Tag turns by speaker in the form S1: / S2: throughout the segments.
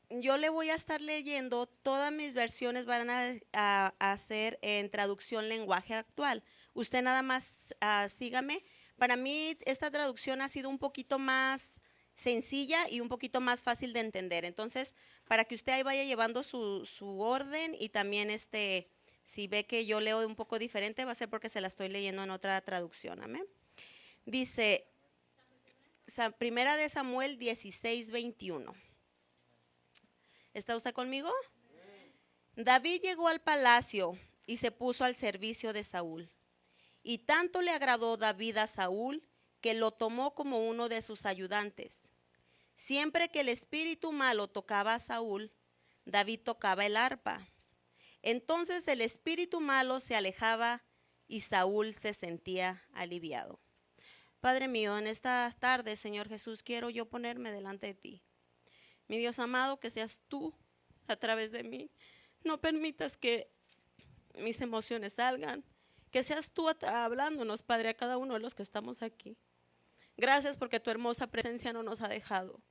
S1: yo le voy a estar leyendo, todas mis versiones van a ser en traducción lenguaje actual. Usted nada más sígame. Para mí esta traducción ha sido un poquito más sencilla y un poquito más fácil de entender. Entonces, para que usted ahí vaya llevando su orden y también si ve que yo leo un poco diferente, va a ser porque se la estoy leyendo en otra traducción. Amén. Dice, Primera de Samuel 16:21. ¿Está usted conmigo? David llegó al palacio y se puso al servicio de Saúl. Y tanto le agradó David a Saúl que lo tomó como uno de sus ayudantes. Siempre que el espíritu malo tocaba a Saúl, David tocaba el arpa. Entonces el espíritu malo se alejaba y Saúl se sentía aliviado. Padre mío, en esta tarde, Señor Jesús, quiero yo ponerme delante de ti. Mi Dios amado, que seas tú a través de mí. No permitas que mis emociones salgan. Que seas tú hablándonos, Padre, a cada uno de los que estamos aquí. Gracias porque tu hermosa presencia no nos ha dejado.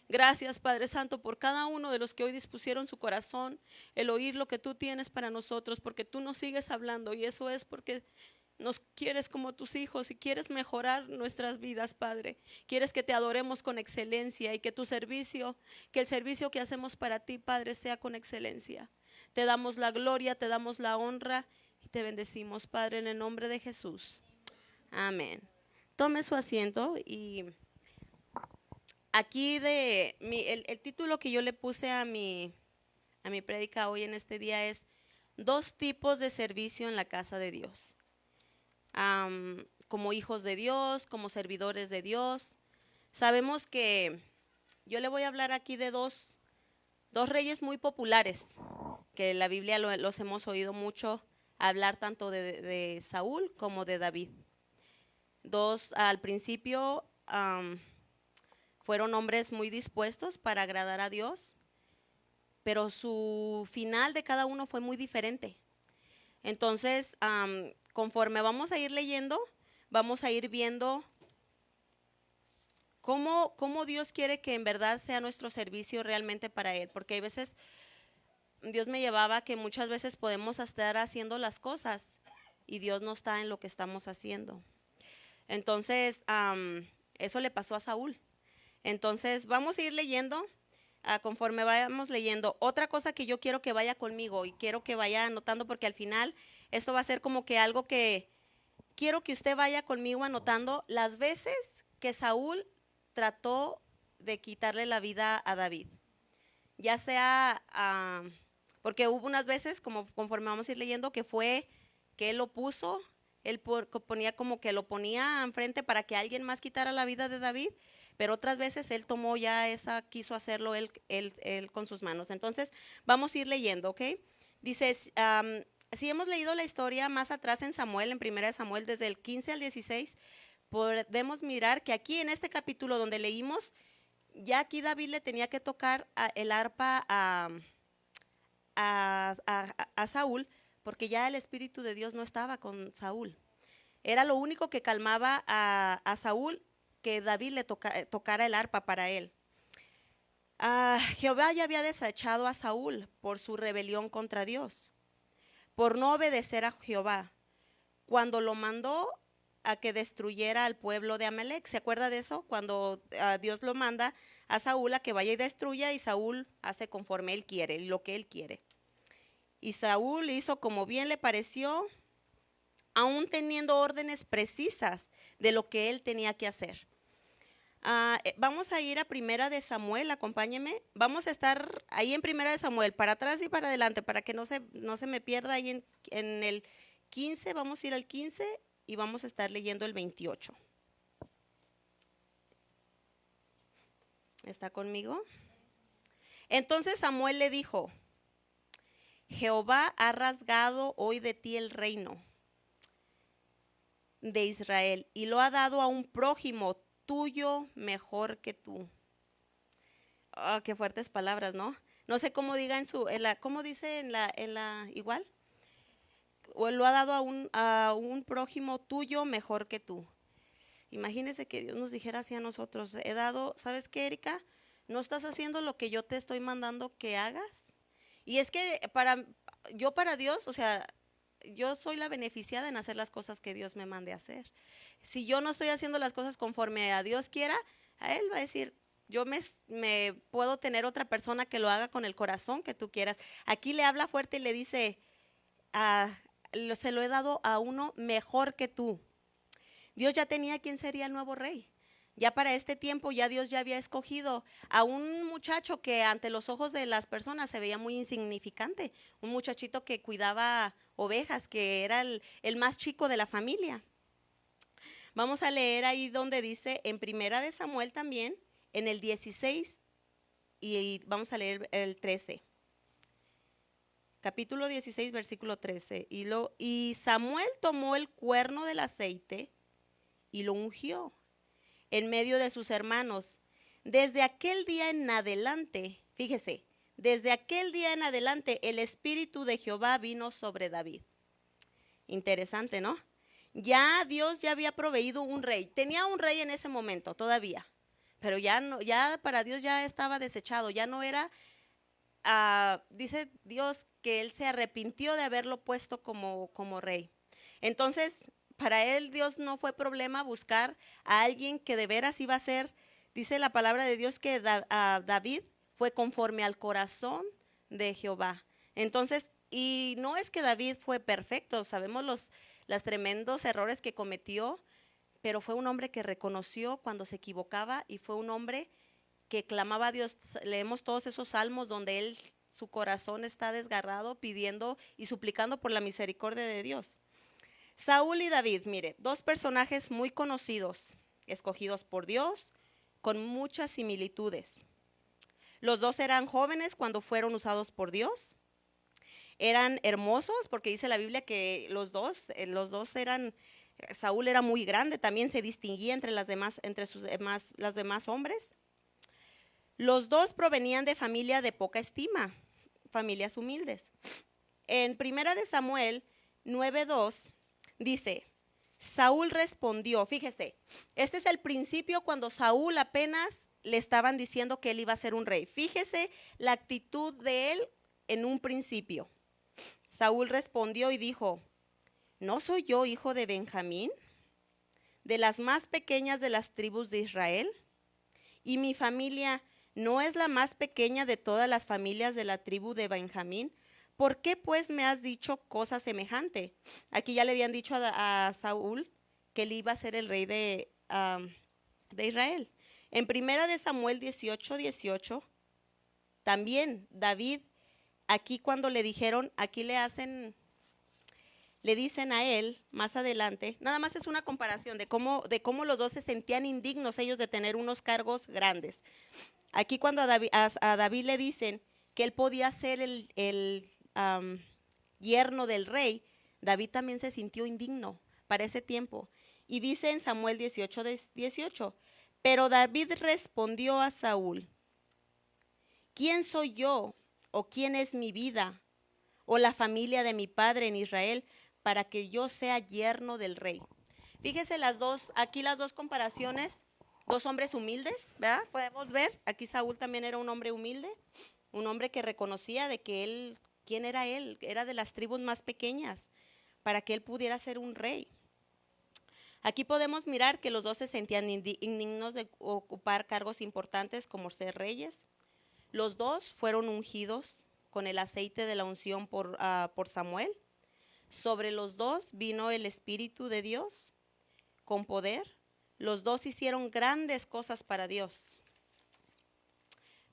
S1: Gracias, Padre Santo, por cada uno de los que hoy dispusieron su corazón, el oír lo que tú tienes para nosotros, porque tú nos sigues hablando y eso es porque nos quieres como tus hijos y quieres mejorar nuestras vidas, Padre. Quieres que te adoremos con excelencia y que que el servicio que hacemos para ti, Padre, sea con excelencia. Te damos la gloria, te damos la honra y te bendecimos, Padre, en el nombre de Jesús. Amén. Tome su asiento y aquí el título que yo le puse a mi prédica hoy en este día es dos tipos de servicio en la casa de Dios. Como hijos de Dios, como servidores de Dios. Sabemos que yo le voy a hablar aquí de dos reyes muy populares, que en la Biblia los hemos oído mucho hablar tanto de Saúl como de David. Dos al principio fueron hombres muy dispuestos para agradar a Dios, pero su final de cada uno fue muy diferente. Entonces, conforme vamos a ir leyendo, vamos a ir viendo cómo Dios quiere que en verdad sea nuestro servicio realmente para Él, porque hay veces Dios me llevaba que muchas veces podemos estar haciendo las cosas y Dios no está en lo que estamos haciendo. Entonces, eso le pasó a Saúl. Entonces, vamos a ir leyendo. Conforme vayamos leyendo, otra cosa que yo quiero que vaya conmigo y quiero que vaya anotando, porque al final esto va a ser como que algo que quiero que usted vaya conmigo anotando las veces que Saúl trató de quitarle la vida a David. Ya sea, porque hubo unas veces, como conforme vamos a ir leyendo, que fue que él lo puso, ponía como que lo ponía enfrente para que alguien más quitara la vida de David, pero otras veces él tomó ya quiso hacerlo él con sus manos. Entonces, vamos a ir leyendo, ¿ok? Dice, si hemos leído la historia más atrás en Samuel, en 1 Samuel, desde el 15 al 16, podemos mirar que aquí en este capítulo donde leímos, ya aquí David le tenía que tocar el arpa a Saúl, porque ya el Espíritu de Dios no estaba con Saúl. Era lo único que calmaba a Saúl, que David tocara el arpa para él. Jehová ya había desechado a Saúl por su rebelión contra Dios, por no obedecer a Jehová, cuando lo mandó a que destruyera al pueblo de Amalek. ¿Se acuerda de eso? Cuando Dios lo manda a Saúl a que vaya y destruya, y Saúl hace conforme él quiere, lo que él quiere. Y Saúl hizo como bien le pareció, aún teniendo órdenes precisas de lo que él tenía que hacer. Vamos a ir a Primera de Samuel, acompáñeme. Vamos a estar ahí en Primera de Samuel, para atrás y para adelante, para que no se me pierda ahí en el 15. Vamos a ir al 15 y vamos a estar leyendo el 28. ¿Está conmigo? Entonces Samuel le dijo, Jehová ha rasgado hoy de ti el reino de Israel y lo ha dado a un prójimo tuyo mejor que tú. Oh, qué fuertes palabras, ¿no? No sé cómo diga cómo dice en la igual. O lo ha dado a un prójimo tuyo mejor que tú. Imagínese que Dios nos dijera así a nosotros. He dado, ¿sabes qué, Erika? ¿No estás haciendo lo que yo te estoy mandando que hagas? Y es que para Dios, o sea, yo soy la beneficiada en hacer las cosas que Dios me mande a hacer. Si yo no estoy haciendo las cosas conforme a Dios quiera, a Él va a decir, me puedo tener otra persona que lo haga con el corazón que tú quieras. Aquí le habla fuerte y le dice, "Ah, se lo he dado a uno mejor que tú". Dios ya tenía quién sería el nuevo rey. Ya para este tiempo ya Dios ya había escogido a un muchacho que ante los ojos de las personas se veía muy insignificante, un muchachito que cuidaba ovejas, que era el más chico de la familia. Vamos a leer ahí donde dice en Primera de Samuel también, en el 16 y vamos a leer el 13. Capítulo 16, versículo 13. Y Samuel tomó el cuerno del aceite y lo ungió en medio de sus hermanos. Desde aquel día en adelante, fíjese, desde aquel día en adelante el Espíritu de Jehová vino sobre David. Interesante, ¿no? Ya Dios ya había proveído un rey. Tenía un rey en ese momento todavía, pero ya no, ya para Dios ya estaba desechado, ya no era, dice Dios que él se arrepintió de haberlo puesto como rey. Entonces, para él Dios no fue problema buscar a alguien que de veras iba a ser, dice la palabra de Dios que David fue conforme al corazón de Jehová. Entonces, y no es que David fue perfecto, sabemos los tremendos errores que cometió, pero fue un hombre que reconoció cuando se equivocaba y fue un hombre que clamaba a Dios. Leemos todos esos salmos donde su corazón está desgarrado pidiendo y suplicando por la misericordia de Dios. Saúl y David, mire, dos personajes muy conocidos, escogidos por Dios, con muchas similitudes. Los dos eran jóvenes cuando fueron usados por Dios. Eran hermosos, porque dice la Biblia que los dos eran, Saúl era muy grande, también se distinguía entre los demás hombres. Los dos provenían de familia de poca estima, familias humildes. En Primera de Samuel 9:2 dice, Saúl respondió, fíjese, este es el principio cuando Saúl apenas le estaban diciendo que él iba a ser un rey. Fíjese la actitud de él en un principio. Saúl respondió y dijo, ¿no soy yo hijo de Benjamín, de las más pequeñas de las tribus de Israel? Y mi familia no es la más pequeña de todas las familias de la tribu de Benjamín. ¿Por qué pues me has dicho cosa semejante? Aquí ya le habían dicho a Saúl que él iba a ser el rey de Israel. En Primera de Samuel 18:18, también David, aquí cuando le dijeron, aquí le dicen a él más adelante, nada más es una comparación de cómo los dos se sentían indignos ellos de tener unos cargos grandes. Aquí cuando a David le dicen que él podía ser el yerno del rey, David también se sintió indigno para ese tiempo. Y dice en Samuel 18:18, pero David respondió a Saúl, ¿quién soy yo o quién es mi vida o la familia de mi padre en Israel para que yo sea yerno del rey? Fíjese aquí las dos comparaciones, dos hombres humildes, ¿verdad? Podemos ver, aquí Saúl también era un hombre humilde, un hombre que reconocía de que él, ¿quién era él? Era de las tribus más pequeñas, para que él pudiera ser un rey. Aquí podemos mirar que los dos se sentían indignos de ocupar cargos importantes como ser reyes. Los dos fueron ungidos con el aceite de la unción por Samuel. Sobre los dos vino el Espíritu de Dios con poder. Los dos hicieron grandes cosas para Dios.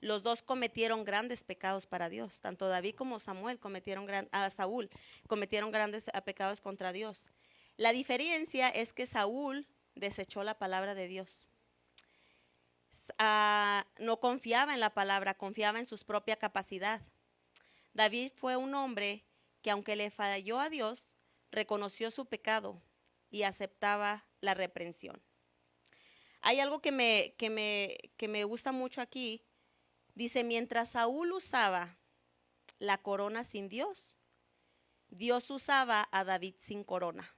S1: Los dos cometieron grandes pecados para Dios. Tanto David como Saúl cometieron grandes pecados contra Dios. La diferencia es que Saúl desechó la palabra de Dios. No confiaba en la palabra, confiaba en su propia capacidad. David fue un hombre que aunque le falló a Dios, reconoció su pecado y aceptaba la reprensión. Hay algo que me gusta mucho aquí. Dice, mientras Saúl usaba la corona sin Dios, Dios usaba a David sin corona.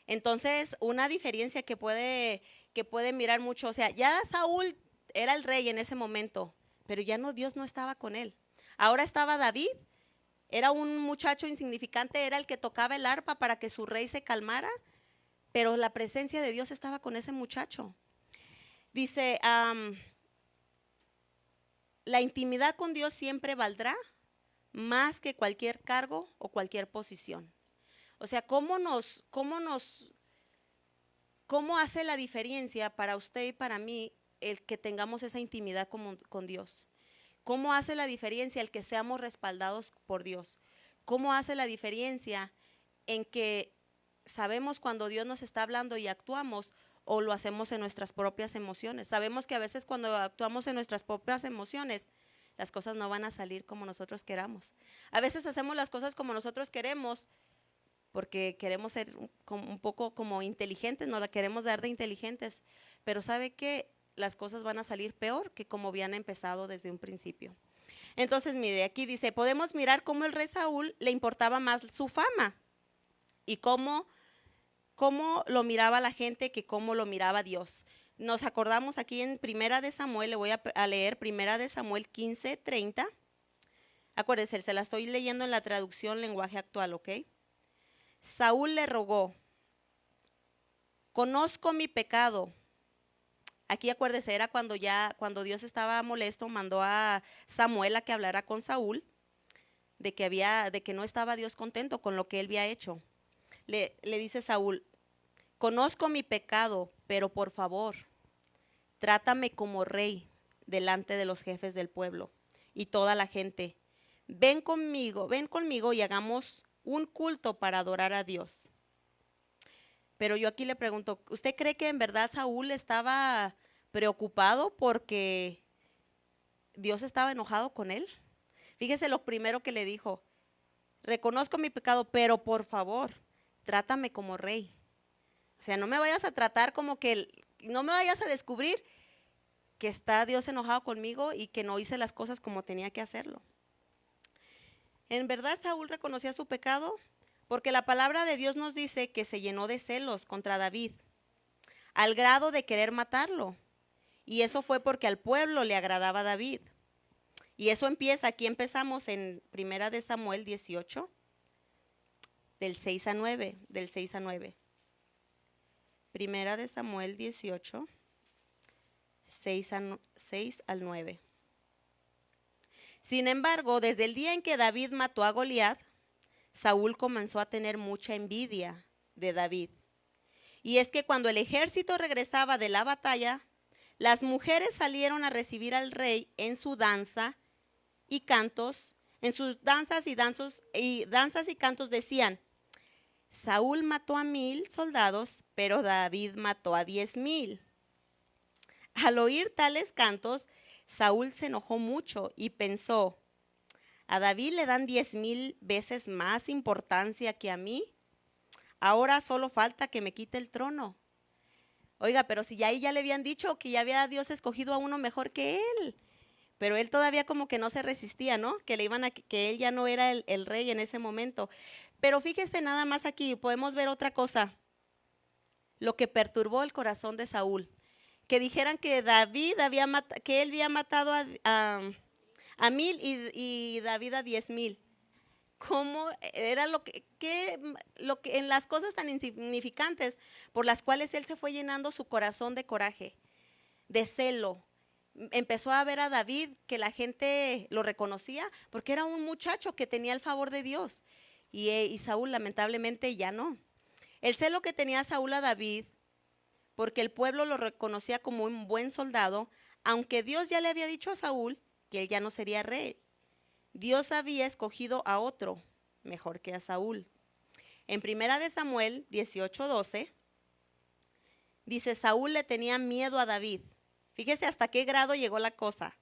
S1: Entonces, una diferencia que puede mirar mucho, o sea, ya Saúl era el rey en ese momento, pero ya no, Dios no estaba con él. Ahora estaba David, era un muchacho insignificante, era el que tocaba el arpa para que su rey se calmara, pero la presencia de Dios estaba con ese muchacho. Dice, la intimidad con Dios siempre valdrá más que cualquier cargo o cualquier posición. O sea, ¿cómo hace la diferencia para usted y para mí el que tengamos esa intimidad con Dios? ¿Cómo hace la diferencia el que seamos respaldados por Dios? ¿Cómo hace la diferencia en que sabemos cuando Dios nos está hablando y actuamos, o lo hacemos en nuestras propias emociones? Sabemos que a veces cuando actuamos en nuestras propias emociones, las cosas no van a salir como nosotros queramos. A veces hacemos las cosas como nosotros queremos porque queremos ser un poco como inteligentes, no la queremos dar de inteligentes, pero ¿sabe qué? Las cosas van a salir peor que como habían empezado desde un principio. Entonces, mire, aquí dice, podemos mirar cómo el rey Saúl le importaba más su fama y cómo lo miraba la gente que cómo lo miraba Dios. Nos acordamos aquí en Primera de Samuel, le voy a leer Primera de Samuel 15:30. Acuérdense, se la estoy leyendo en la traducción lenguaje actual, ¿ok? Saúl le rogó, conozco mi pecado. Aquí acuérdese, era cuando Dios estaba molesto, mandó a Samuel a que hablara con Saúl de que no estaba Dios contento con lo que él había hecho. Le dice Saúl, conozco mi pecado, pero por favor, trátame como rey delante de los jefes del pueblo y toda la gente. Ven conmigo y hagamos un culto para adorar a Dios. Pero yo aquí le pregunto, ¿usted cree que en verdad Saúl estaba preocupado porque Dios estaba enojado con él? Fíjese lo primero que le dijo, reconozco mi pecado, pero por favor, trátame como rey. O sea, no me vayas a tratar como no me vayas a descubrir que está Dios enojado conmigo y que no hice las cosas como tenía que hacerlo. En verdad Saúl reconocía su pecado, porque la palabra de Dios nos dice que se llenó de celos contra David, al grado de querer matarlo. Y eso fue porque al pueblo le agradaba a David. Y eso empieza, aquí empezamos en Primera de Samuel 18, del 6 a 9. Primera de Samuel 18, 6 al 9. Sin embargo, desde el día en que David mató a Goliat, Saúl comenzó a tener mucha envidia de David. Y es que cuando el ejército regresaba de la batalla, las mujeres salieron a recibir al rey en su danza y cantos, en sus danzas y cantos decían, Saúl mató a 1000 soldados, pero David mató a 10,000. Al oír tales cantos, Saúl se enojó mucho y pensó, a David le dan 10,000 veces más importancia que a mí. Ahora solo falta que me quite el trono. Oiga, pero si ya ahí ya le habían dicho que ya había Dios escogido a uno mejor que él. Pero él todavía como que no se resistía, ¿no? Que él ya no era el rey en ese momento. Pero fíjese nada más aquí, podemos ver otra cosa. Lo que perturbó el corazón de Saúl. Que dijeran que que él había matado a 1000 y David a 10,000. ¿Cómo era lo que en las cosas tan insignificantes por las cuales él se fue llenando su corazón de coraje, de celo? Empezó a ver a David que la gente lo reconocía porque era un muchacho que tenía el favor de Dios y Saúl lamentablemente ya no. El celo que tenía Saúl a David porque el pueblo lo reconocía como un buen soldado, aunque Dios ya le había dicho a Saúl que él ya no sería rey. Dios había escogido a otro mejor que a Saúl. En Primera de Samuel 18:12 dice, Saúl le tenía miedo a David. Fíjese hasta qué grado llegó la cosa.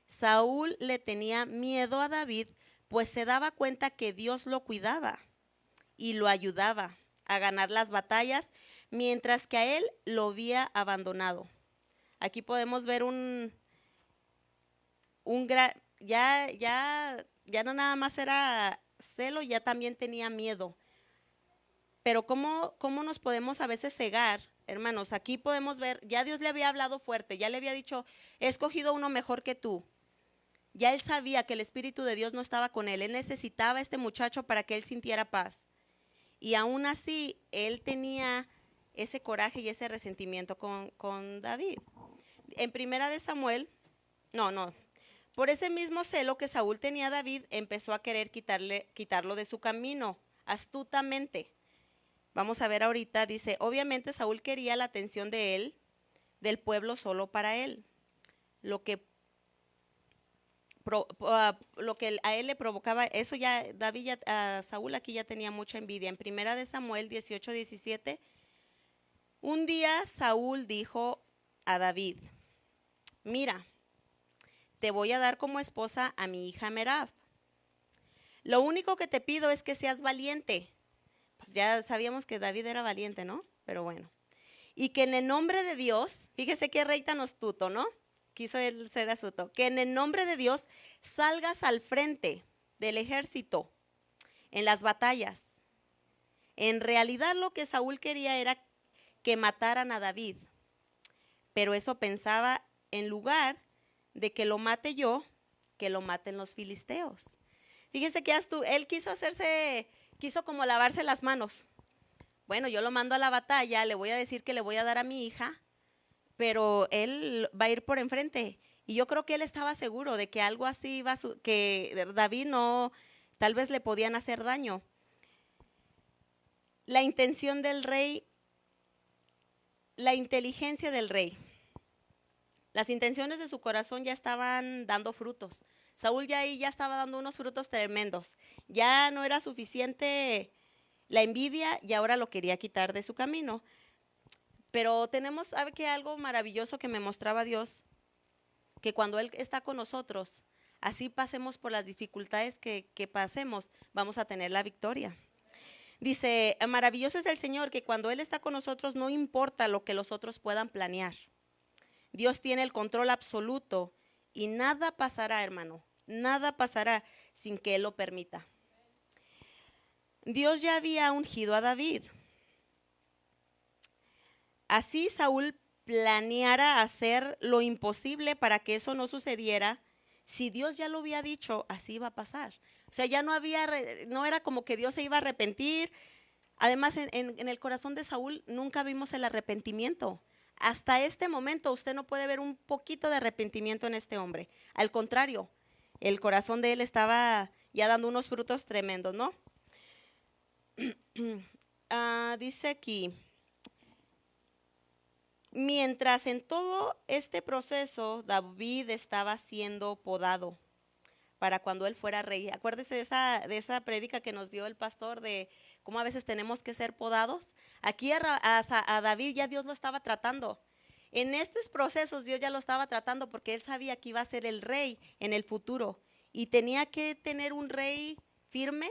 S1: Saúl le tenía miedo a David, pues se daba cuenta que Dios lo cuidaba y lo ayudaba a ganar las batallas, mientras que a él lo había abandonado. Aquí podemos ver ya no nada más era celo, ya también tenía miedo. Pero ¿cómo nos podemos a veces cegar hermanos, aquí podemos ver, ya Dios le había hablado fuerte, ya le había dicho, he escogido uno mejor que tú. Ya él sabía que el Espíritu de Dios no estaba con él necesitaba a este muchacho para que él sintiera paz. Y aún así, él tenía ese coraje y ese resentimiento con David. En primera de Samuel, no, por ese mismo celo que Saúl tenía a David, empezó a querer quitarlo de su camino, astutamente. Vamos a ver ahorita, dice, obviamente Saúl quería la atención de él, del pueblo solo para él. Lo que a él le provocaba, eso ya, David, a Saúl aquí ya tenía mucha envidia. En primera de Samuel 18:17, un día Saúl dijo a David, mira, te voy a dar como esposa a mi hija Merab. Lo único que te pido es que seas valiente. Pues ya sabíamos que David era valiente, ¿no? Pero bueno. Y que en el nombre de Dios, fíjese qué rey tan astuto, ¿no? Quiso él ser astuto. Que en el nombre de Dios salgas al frente del ejército en las batallas. En realidad lo que Saúl quería era que mataran a David. Pero eso pensaba, en lugar de que lo mate yo, que lo maten los filisteos. Fíjese que él quiso como lavarse las manos. Bueno, yo lo mando a la batalla, le voy a decir que le voy a dar a mi hija, pero él va a ir por enfrente. Y yo creo que él estaba seguro de que algo así que David no, tal vez le podían hacer daño. La intención del rey, la inteligencia del rey. Las intenciones de su corazón ya estaban dando frutos. Saúl ya ahí ya estaba dando unos frutos tremendos. Ya no era suficiente la envidia y ahora lo quería quitar de su camino. Pero ¿sabe qué? Algo maravilloso que me mostraba Dios, que cuando Él está con nosotros, así pasemos por las dificultades que pasemos, vamos a tener la victoria. Dice, maravilloso es el Señor, que cuando Él está con nosotros no importa lo que los otros puedan planear. Dios tiene el control absoluto y nada pasará, hermano, nada pasará sin que Él lo permita. Dios ya había ungido a David. Así Saúl planeara hacer lo imposible para que eso no sucediera. Si Dios ya lo había dicho, así iba a pasar. O sea, ya no era como que Dios se iba a arrepentir. Además, en el corazón de Saúl nunca vimos el arrepentimiento. Hasta este momento usted no puede ver un poquito de arrepentimiento en este hombre. Al contrario, el corazón de él estaba ya dando unos frutos tremendos, ¿no? Dice aquí, mientras en todo este proceso David estaba siendo podado para cuando él fuera rey. Acuérdese de esa prédica que nos dio el pastor de cómo a veces tenemos que ser podados. Aquí a David ya Dios lo estaba tratando. En estos procesos Dios ya lo estaba tratando porque él sabía que iba a ser el rey en el futuro y tenía que tener un rey firme,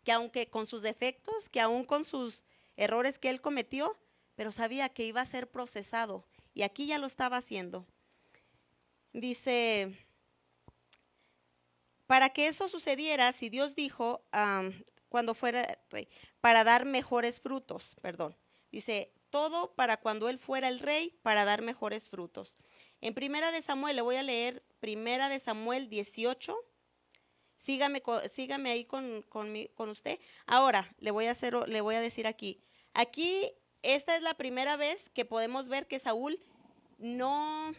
S1: que aunque con sus defectos, que aún con sus errores que él cometió, pero sabía que iba a ser procesado y aquí ya lo estaba haciendo. Dice, para que eso sucediera, si Dios dijo cuando fuera rey, para dar mejores frutos, dice, todo para cuando él fuera el rey, para dar mejores frutos. En primera de Samuel, le voy a leer primera de Samuel 18. Sígame ahí con usted. Ahora, le voy a decir aquí. Aquí, esta es la primera vez que podemos ver que Saúl no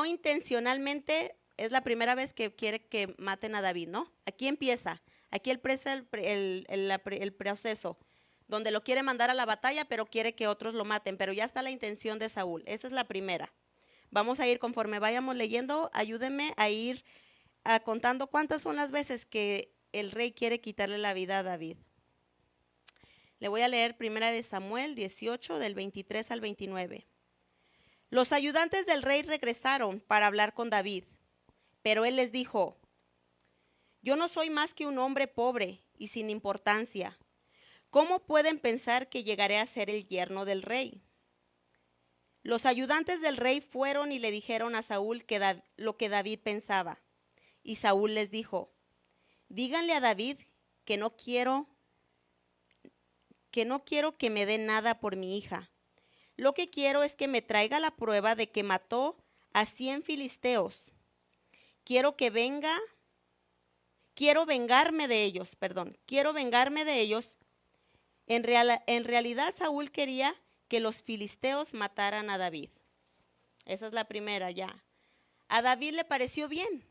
S1: intencionalmente, es la primera vez que quiere que maten a David, ¿no? Aquí empieza, aquí empieza el proceso, donde lo quiere mandar a la batalla, pero quiere que otros lo maten, pero ya está la intención de Saúl, esa es la primera. Vamos a ir conforme vayamos leyendo, ayúdenme a ir contando cuántas son las veces que el rey quiere quitarle la vida a David. Le voy a leer primera de Samuel 18, del 23 al 29. Los ayudantes del rey regresaron para hablar con David, pero él les dijo, yo no soy más que un hombre pobre y sin importancia. ¿Cómo pueden pensar que llegaré a ser el yerno del rey? Los ayudantes del rey fueron y le dijeron a Saúl lo que David pensaba. Y Saúl les dijo, díganle a David que no quiero que no quiero que me dé nada por mi hija. Lo que quiero es que me traiga la prueba de que mató a 100 filisteos. Quiero vengarme de ellos. En realidad Saúl quería que los filisteos mataran a David. Esa es la primera ya. A David le pareció bien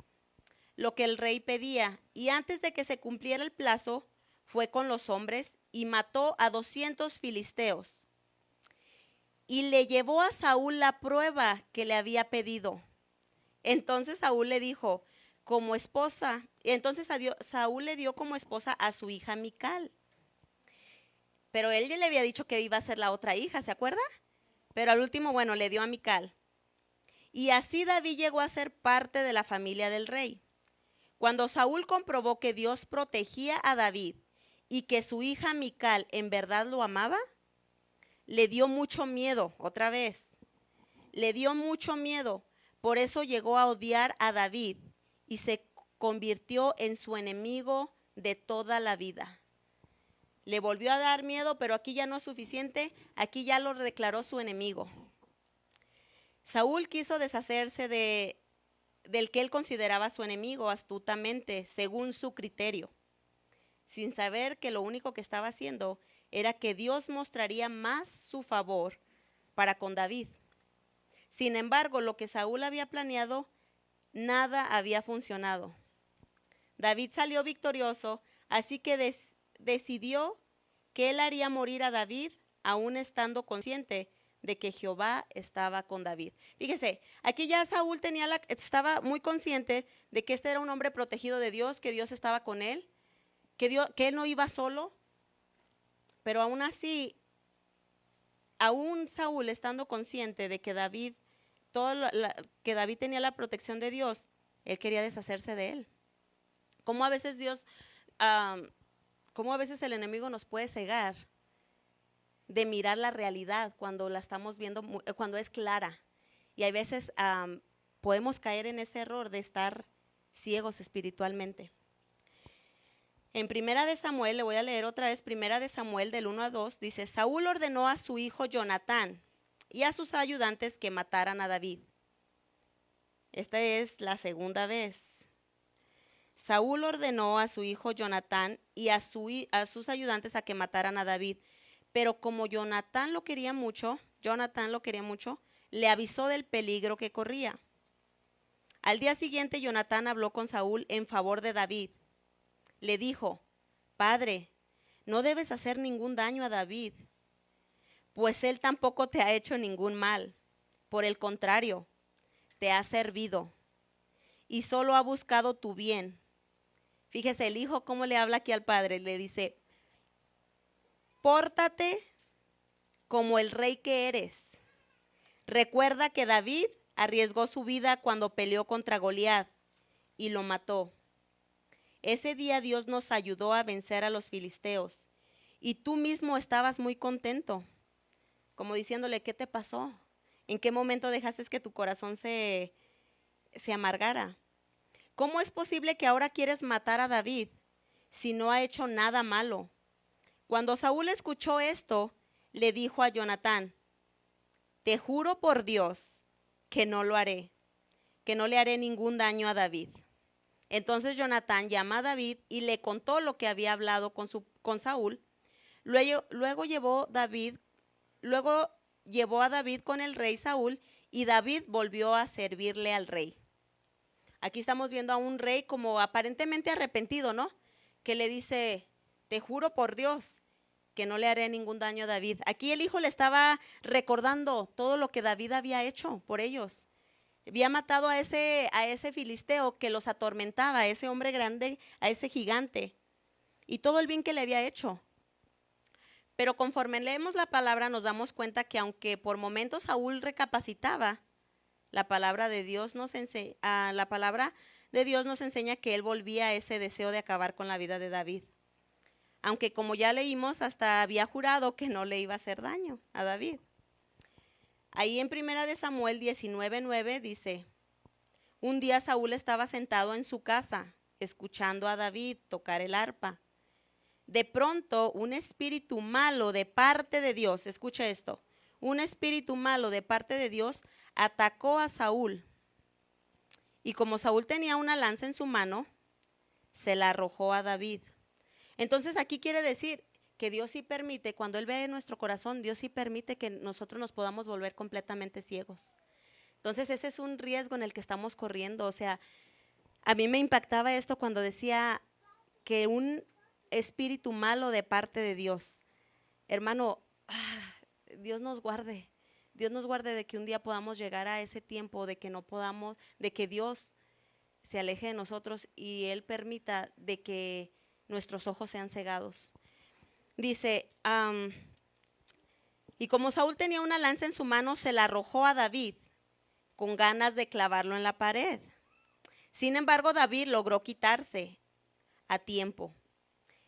S1: lo que el rey pedía, y antes de que se cumpliera el plazo, fue con los hombres y mató a 200 filisteos. Y le llevó a Saúl la prueba que le había pedido. Entonces Saúl le dio como esposa a su hija Mical. Pero él ya le había dicho que iba a ser la otra hija, ¿se acuerda? Pero al último, le dio a Mical. Y así David llegó a ser parte de la familia del rey. Cuando Saúl comprobó que Dios protegía a David y que su hija Mical en verdad lo amaba, le dio mucho miedo, otra vez. Le dio mucho miedo. Por eso llegó a odiar a David y se convirtió en su enemigo de toda la vida. Le volvió a dar miedo, pero aquí ya no es suficiente. Aquí ya lo declaró su enemigo. Saúl quiso deshacerse del que él consideraba su enemigo astutamente, según su criterio, sin saber que lo único que estaba haciendo era que Dios mostraría más su favor para con David. Sin embargo, lo que Saúl había planeado, nada había funcionado. David salió victorioso, así que decidió que él haría morir a David, aún estando consciente de que Jehová estaba con David. Fíjese, aquí ya Saúl estaba muy consciente de que este era un hombre protegido de Dios, que Dios estaba con él, que él no iba solo, pero aún así, aún Saúl estando consciente de que David tenía la protección de Dios, él quería deshacerse de él. Como a veces el enemigo nos puede cegar de mirar la realidad cuando la estamos viendo, cuando es clara. Y hay veces podemos caer en ese error de estar ciegos espiritualmente. En Primera de Samuel, le voy a leer otra vez, Primera de Samuel del 1-2, dice: Saúl ordenó a su hijo Jonatán y a sus ayudantes que mataran a David. Esta es la segunda vez. Saúl ordenó a su hijo Jonatán y a sus ayudantes a que mataran a David. Pero como Jonatán lo quería mucho, le avisó del peligro que corría. Al día siguiente, Jonatán habló con Saúl en favor de David. Le dijo: Padre, no debes hacer ningún daño a David, pues él tampoco te ha hecho ningún mal. Por el contrario, te ha servido y solo ha buscado tu bien. Fíjese el hijo cómo le habla aquí al padre. Le dice: pórtate como el rey que eres. Recuerda que David arriesgó su vida cuando peleó contra Goliat y lo mató. Ese día Dios nos ayudó a vencer a los filisteos y tú mismo estabas muy contento, como diciéndole: ¿qué te pasó? ¿En qué momento dejaste que tu corazón se amargara? ¿Cómo es posible que ahora quieres matar a David si no ha hecho nada malo? Cuando Saúl escuchó esto, le dijo a Jonatán: te juro por Dios que no lo haré, que no le haré ningún daño a David. Entonces Jonatán llamó a David y le contó lo que había hablado con Saúl. Luego llevó a David con el rey Saúl, y David volvió a servirle al rey. Aquí estamos viendo a un rey como aparentemente arrepentido, ¿no? Que le dice: te juro por Dios que no le haré ningún daño a David. Aquí el hijo le estaba recordando todo lo que David había hecho por ellos. Había matado a ese filisteo que los atormentaba, a ese hombre grande, a ese gigante, y todo el bien que le había hecho. Pero conforme leemos la palabra nos damos cuenta que aunque por momentos Saúl recapacitaba, la palabra de Dios nos enseña que él volvía a ese deseo de acabar con la vida de David. Aunque, como ya leímos, hasta había jurado que no le iba a hacer daño a David. Ahí en Primera de Samuel 19:9 dice: un día Saúl estaba sentado en su casa, escuchando a David tocar el arpa. de pronto un espíritu malo de parte de Dios, escucha esto, un espíritu malo de parte de Dios atacó a Saúl. Y como Saúl tenía una lanza en su mano, se la arrojó a David. Entonces aquí quiere decir que Dios sí permite, cuando Él ve en nuestro corazón, Dios sí permite que nosotros nos podamos volver completamente ciegos. Entonces ese es un riesgo en el que estamos corriendo. O sea, a mí me impactaba esto cuando decía que un espíritu malo de parte de Dios. Hermano, Dios nos guarde. Dios nos guarde de que un día podamos llegar a ese tiempo, de que no podamos, de que Dios se aleje de nosotros y Él permita de que nuestros ojos sean cegados. Dice, y como Saúl tenía una lanza en su mano, se la arrojó a David con ganas de clavarlo en la pared. Sin embargo, David logró quitarse a tiempo.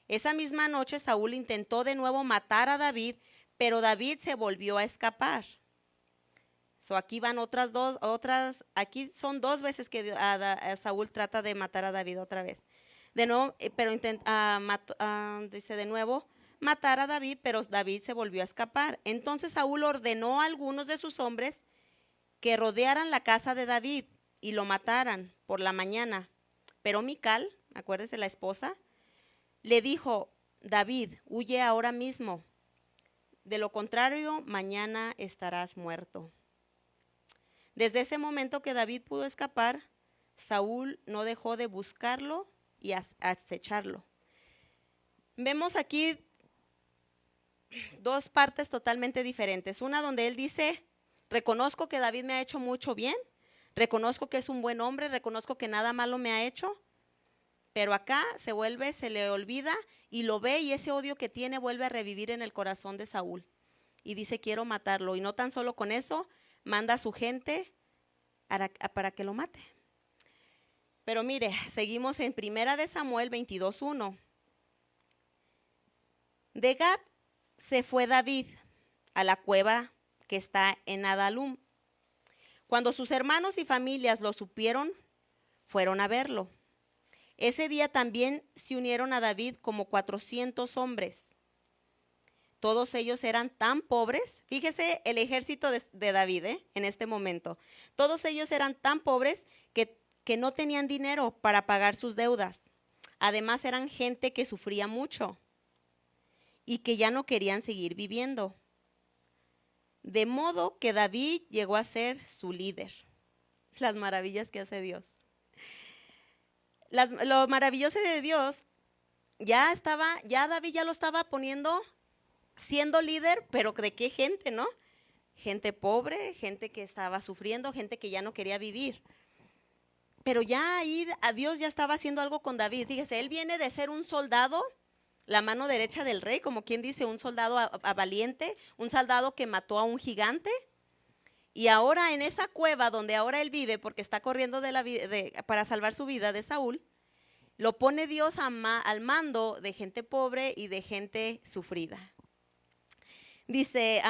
S1: Esa misma noche Saúl intentó de nuevo matar a David, pero David se volvió a escapar. Aquí van aquí son dos veces que Saúl trata de matar a David otra vez. De nuevo, pero dice de nuevo matar a David, pero David se volvió a escapar. Entonces Saúl ordenó a algunos de sus hombres que rodearan la casa de David y lo mataran por la mañana. Pero Mical, acuérdese la esposa, le dijo, David, huye ahora mismo. De lo contrario, mañana estarás muerto. Desde ese momento que David pudo escapar, Saúl no dejó de buscarlo y acecharlo. Vemos aquí dos partes totalmente diferentes. Una donde él dice, reconozco que David me ha hecho mucho bien, reconozco que es un buen hombre, reconozco que nada malo me ha hecho, pero acá se le olvida y lo ve y ese odio que tiene vuelve a revivir en el corazón de Saúl. Y dice, quiero matarlo. Y no tan solo con eso, manda a su gente para que lo mate. Pero mire, seguimos en 1 de Samuel 22:1. De Gad se fue David a la cueva que está en Adalum. Cuando sus hermanos y familias lo supieron, fueron a verlo. Ese día también se unieron a David como 400 hombres. Todos ellos eran tan pobres, fíjese el ejército de David en este momento. Todos ellos eran tan pobres que no tenían dinero para pagar sus deudas. Además eran gente que sufría mucho y que ya no querían seguir viviendo. De modo que David llegó a ser su líder. Las maravillas que hace Dios. Lo maravilloso de Dios, ya David ya lo estaba poniendo siendo líder, pero ¿de qué gente, no? Gente pobre, gente que estaba sufriendo, gente que ya no quería vivir. Pero ya ahí a Dios ya estaba haciendo algo con David. Fíjese, él viene de ser un soldado, la mano derecha del rey, como quien dice, un soldado valiente, un soldado que mató a un gigante. Y ahora en esa cueva donde ahora él vive, porque está corriendo para salvar su vida de Saúl, lo pone Dios al mando de gente pobre y de gente sufrida. Dice,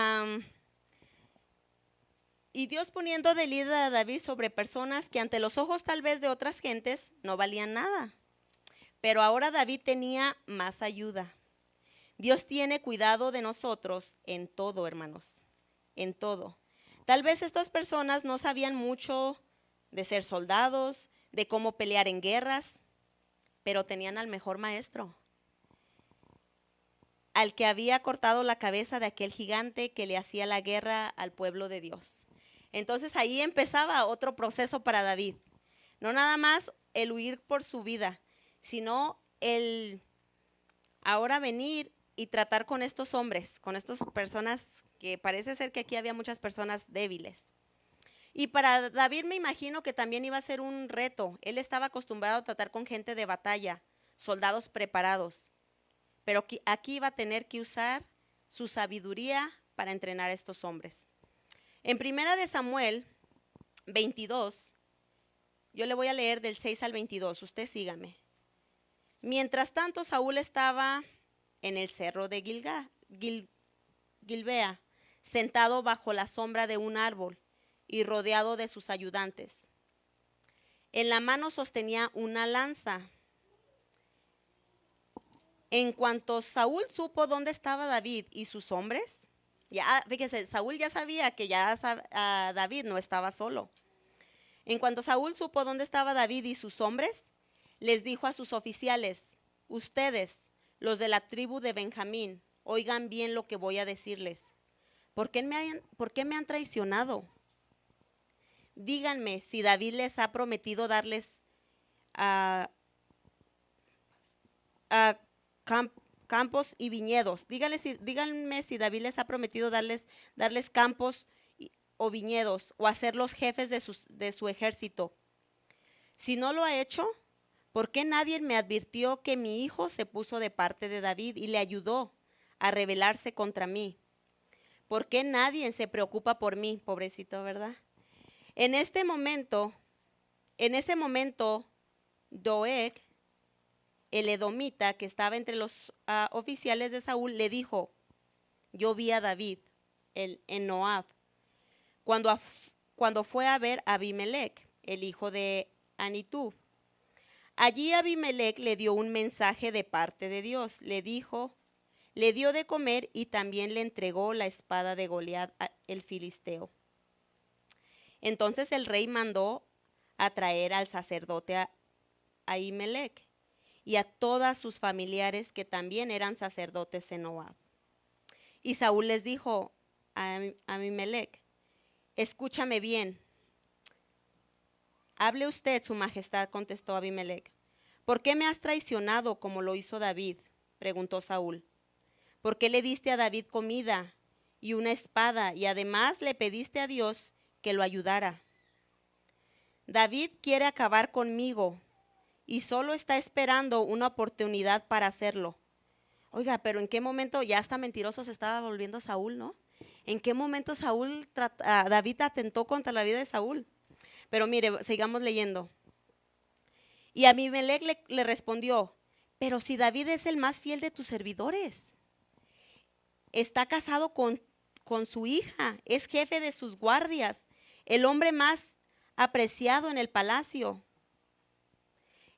S1: y Dios poniendo de líder a David sobre personas que ante los ojos tal vez de otras gentes no valían nada. Pero ahora David tenía más ayuda. Dios tiene cuidado de nosotros en todo, hermanos, en todo. Tal vez estas personas no sabían mucho de ser soldados, de cómo pelear en guerras, pero tenían al mejor maestro, al que había cortado la cabeza de aquel gigante que le hacía la guerra al pueblo de Dios. Entonces ahí empezaba otro proceso para David. No nada más el huir por su vida, sino el ahora venir y tratar con estos hombres, con estas personas que parece ser que aquí había muchas personas débiles. Y para David me imagino que también iba a ser un reto. Él estaba acostumbrado a tratar con gente de batalla, soldados preparados. Pero aquí iba a tener que usar su sabiduría para entrenar a estos hombres. En 1 de Samuel 22, yo le voy a leer del 6 al 22, usted sígame. Mientras tanto, Saúl estaba en el cerro de Gilbea, sentado bajo la sombra de un árbol y rodeado de sus ayudantes. En la mano sostenía una lanza. En cuanto Saúl supo dónde estaba David y sus hombres, ya, fíjese, Saúl ya sabía que David no estaba solo. En cuanto Saúl supo dónde estaba David y sus hombres, les dijo a sus oficiales: ustedes, los de la tribu de Benjamín, oigan bien lo que voy a decirles. ¿Por qué me han traicionado? Díganme si David les ha prometido darles a campos y viñedos. Díganme si David les ha prometido darles campos o viñedos, o hacerlos jefes de su ejército. Si no lo ha hecho, ¿por qué nadie me advirtió que mi hijo se puso de parte de David y le ayudó a rebelarse contra mí? ¿Por qué nadie se preocupa por mí? Pobrecito, ¿verdad? En ese momento, Doeg, el edomita que estaba entre los oficiales de Saúl, le dijo: yo vi a David en Noab cuando fue a ver a Abimelec, el hijo de Anitub. Allí Abimelec le dio un mensaje de parte de Dios. Le dio de comer y también le entregó la espada de Goliat, el filisteo. Entonces el rey mandó a traer al sacerdote Ahimelech y a todas sus familiares que también eran sacerdotes en Moab. Y Saúl les dijo a Ahimelech: escúchame bien. Hable usted, su majestad, contestó Abimelech. ¿Por qué me has traicionado como lo hizo David?, preguntó Saúl. ¿Por qué le diste a David comida y una espada y además le pediste a Dios que lo ayudara? David quiere acabar conmigo y solo está esperando una oportunidad para hacerlo. Oiga, pero ¿en qué momento ya hasta mentiroso se estaba volviendo Saúl, no? ¿En qué momento David atentó contra la vida de Saúl? Pero mire, sigamos leyendo. Y Abimelech le respondió: pero si David es el más fiel de tus servidores, está casado con su hija, es jefe de sus guardias, el hombre más apreciado en el palacio.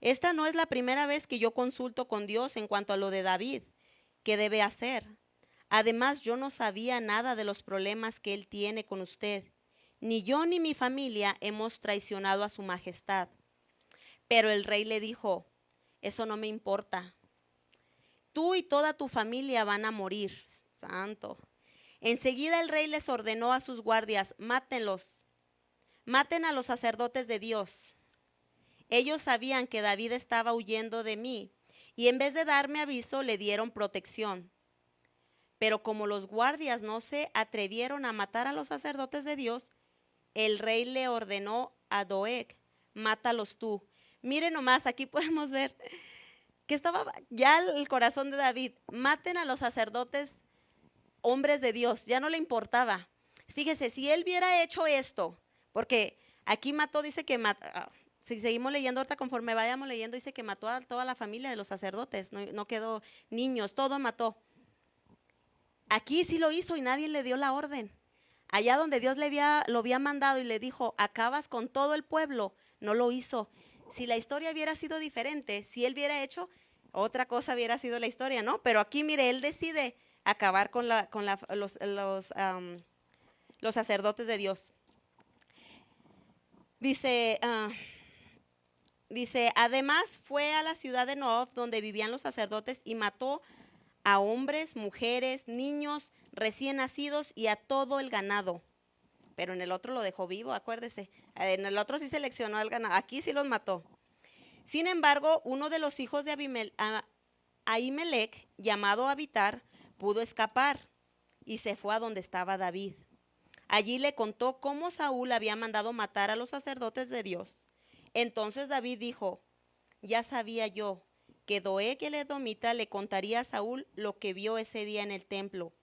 S1: Esta no es la primera vez que yo consulto con Dios en cuanto a lo de David, qué debe hacer. Además, yo no sabía nada de los problemas que él tiene con usted. Ni yo ni mi familia hemos traicionado a su majestad. Pero el rey le dijo: eso no me importa. Tú y toda tu familia van a morir. Santo. Enseguida el rey les ordenó a sus guardias: mátenlos. Maten a los sacerdotes de Dios. Ellos sabían que David estaba huyendo de mí y en vez de darme aviso le dieron protección. Pero como los guardias no se atrevieron a matar a los sacerdotes de Dios, el rey le ordenó a Doeg: mátalos tú. Miren nomás, aquí podemos ver que estaba ya el corazón de David. Maten a los sacerdotes, hombres de Dios, ya no le importaba. Fíjese, si él hubiera hecho esto, porque aquí mató, dice que si seguimos leyendo ahorita conforme vayamos leyendo, dice que mató a toda la familia de los sacerdotes, no quedó niños, todo mató. Aquí sí lo hizo y nadie le dio la orden. Allá donde Dios lo había mandado y le dijo: acabas con todo el pueblo, no lo hizo. Si la historia hubiera sido diferente, si él hubiera hecho, otra cosa hubiera sido la historia, ¿no? Pero aquí, mire, él decide acabar con los sacerdotes de Dios. Dice, además fue a la ciudad de Nob donde vivían los sacerdotes y mató a hombres, mujeres, niños, recién nacidos y a todo el ganado. Pero en el otro lo dejó vivo, acuérdese. En el otro sí seleccionó al ganado, aquí sí los mató. Sin embargo, uno de los hijos de Ahimelech, llamado Abitar, pudo escapar y se fue a donde estaba David. Allí le contó cómo Saúl había mandado matar a los sacerdotes de Dios. Entonces David dijo: ya sabía yo que Doeg el edomita le contaría a Saúl lo que vio ese día en el templo.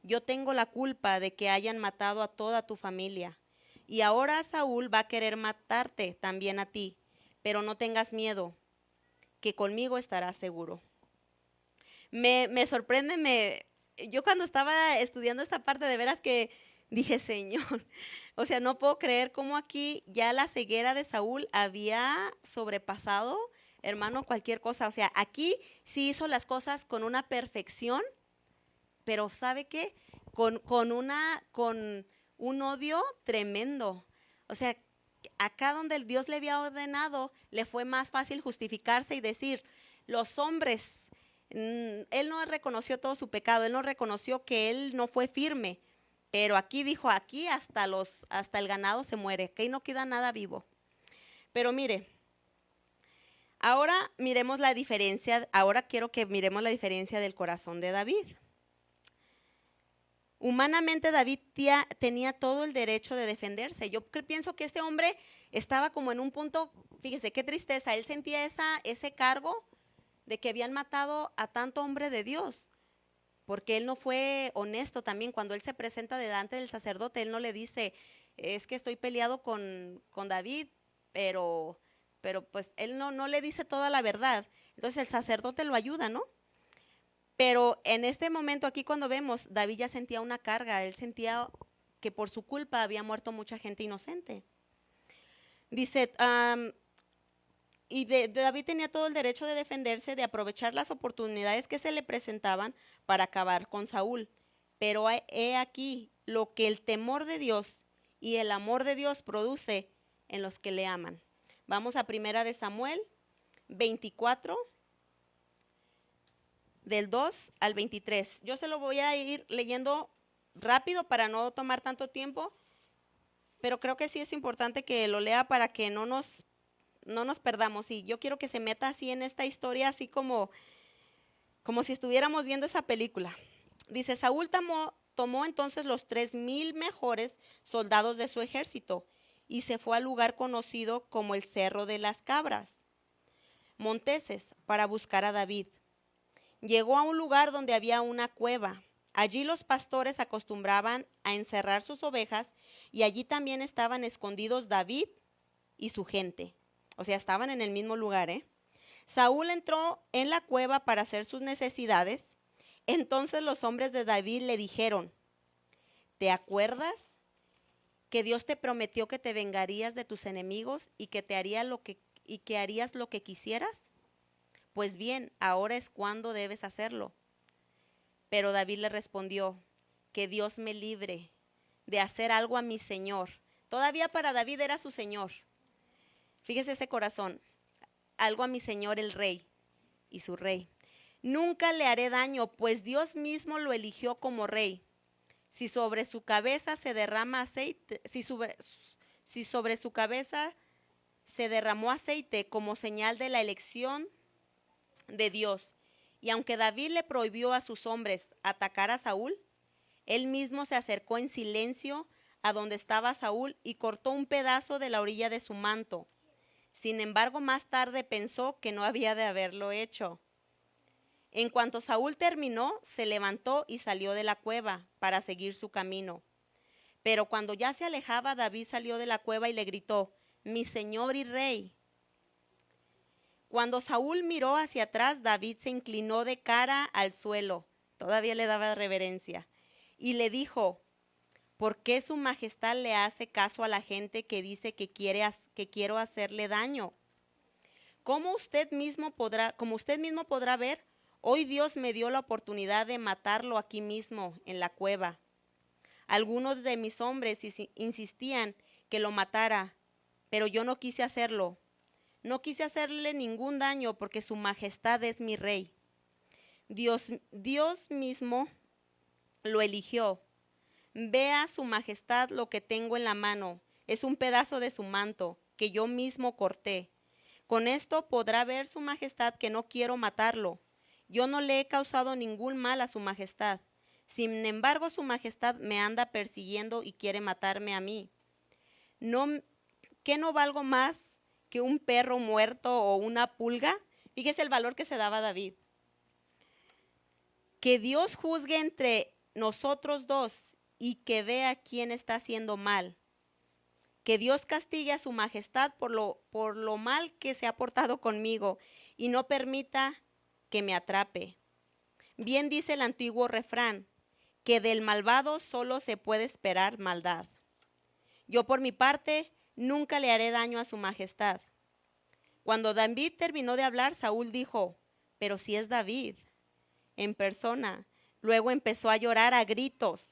S1: Yo tengo la culpa de que hayan matado a toda tu familia. Y ahora Saúl va a querer matarte también a ti. Pero no tengas miedo, que conmigo estarás seguro. Me sorprende, yo cuando estaba estudiando esta parte, de veras que dije: Señor, o sea, no puedo creer cómo aquí ya la ceguera de Saúl había sobrepasado hermano, cualquier cosa. O sea, aquí sí hizo las cosas con una perfección, pero ¿sabe qué? Con un odio tremendo. O sea, acá donde el Dios le había ordenado, le fue más fácil justificarse y decir, los hombres, él no reconoció todo su pecado, él no reconoció que él no fue firme, pero aquí dijo, aquí hasta el ganado se muere, que ahí no queda nada vivo. Pero mire, ahora miremos la diferencia, ahora quiero que miremos la diferencia del corazón de David. Humanamente David tenía todo el derecho de defenderse. Yo pienso que este hombre estaba como en un punto, fíjese qué tristeza, él sentía ese cargo de que habían matado a tanto hombre de Dios, porque él no fue honesto también. Cuando él se presenta delante del sacerdote, él no le dice, es que estoy peleado con David, pero pues él no le dice toda la verdad. Entonces el sacerdote lo ayuda, ¿no? Pero en este momento aquí cuando vemos, David ya sentía una carga, él sentía que por su culpa había muerto mucha gente inocente. Dice, David tenía todo el derecho de defenderse, de aprovechar las oportunidades que se le presentaban para acabar con Saúl. Pero he aquí lo que el temor de Dios y el amor de Dios produce en los que le aman. Vamos a 1 de Samuel 24, del 2 al 23. Yo se lo voy a ir leyendo rápido para no tomar tanto tiempo, pero creo que sí es importante que lo lea para que no nos perdamos. Y yo quiero que se meta así en esta historia, así como si estuviéramos viendo esa película. Dice, Saúl tomó entonces los 3,000 mejores soldados de su ejército y se fue al lugar conocido como el Cerro de las Cabras, Monteses, para buscar a David. Llegó a un lugar donde había una cueva. Allí los pastores acostumbraban a encerrar sus ovejas y allí también estaban escondidos David y su gente. O sea, estaban en el mismo lugar, ¿eh? Saúl entró en la cueva para hacer sus necesidades. Entonces los hombres de David le dijeron, ¿te acuerdas que Dios te prometió que te vengarías de tus enemigos y que harías lo que quisieras? Pues bien, ahora es cuando debes hacerlo. Pero David le respondió, que Dios me libre de hacer algo a mi Señor. Todavía para David era su Señor. Fíjese ese corazón, algo a mi Señor el rey y su rey. Nunca le haré daño, pues Dios mismo lo eligió como rey. Si sobre su cabeza se derrama aceite, si sobre su cabeza se derramó aceite como señal de la elección de Dios, y aunque David le prohibió a sus hombres atacar a Saúl, él mismo se acercó en silencio a donde estaba Saúl y cortó un pedazo de la orilla de su manto. Sin embargo, más tarde pensó que no había de haberlo hecho. En cuanto Saúl terminó, se levantó y salió de la cueva para seguir su camino. Pero cuando ya se alejaba, David salió de la cueva y le gritó, mi señor y rey. Cuando Saúl miró hacia atrás, David se inclinó de cara al suelo, todavía le daba reverencia, y le dijo, ¿por qué su majestad le hace caso a la gente que dice que quiero hacerle daño? Como usted mismo podrá ver, hoy Dios me dio la oportunidad de matarlo aquí mismo, en la cueva. Algunos de mis hombres insistían que lo matara, pero yo no quise hacerlo. No quise hacerle ningún daño porque su majestad es mi rey. Dios mismo lo eligió. Vea su majestad lo que tengo en la mano. Es un pedazo de su manto que yo mismo corté. Con esto podrá ver su majestad que no quiero matarlo. Yo no le he causado ningún mal a su majestad. Sin embargo, su majestad me anda persiguiendo y quiere matarme a mí. ¿Qué no valgo más que un perro muerto o una pulga? Fíjese el valor que se daba a David. Que Dios juzgue entre nosotros dos y que vea quién está haciendo mal. Que Dios castigue a su majestad por lo mal que se ha portado conmigo y no permita que me atrape. Bien dice el antiguo refrán, que del malvado solo se puede esperar maldad. Yo por mi parte nunca le haré daño a su majestad. Cuando David terminó de hablar, Saúl dijo: pero si es David en persona. Luego empezó a llorar a gritos.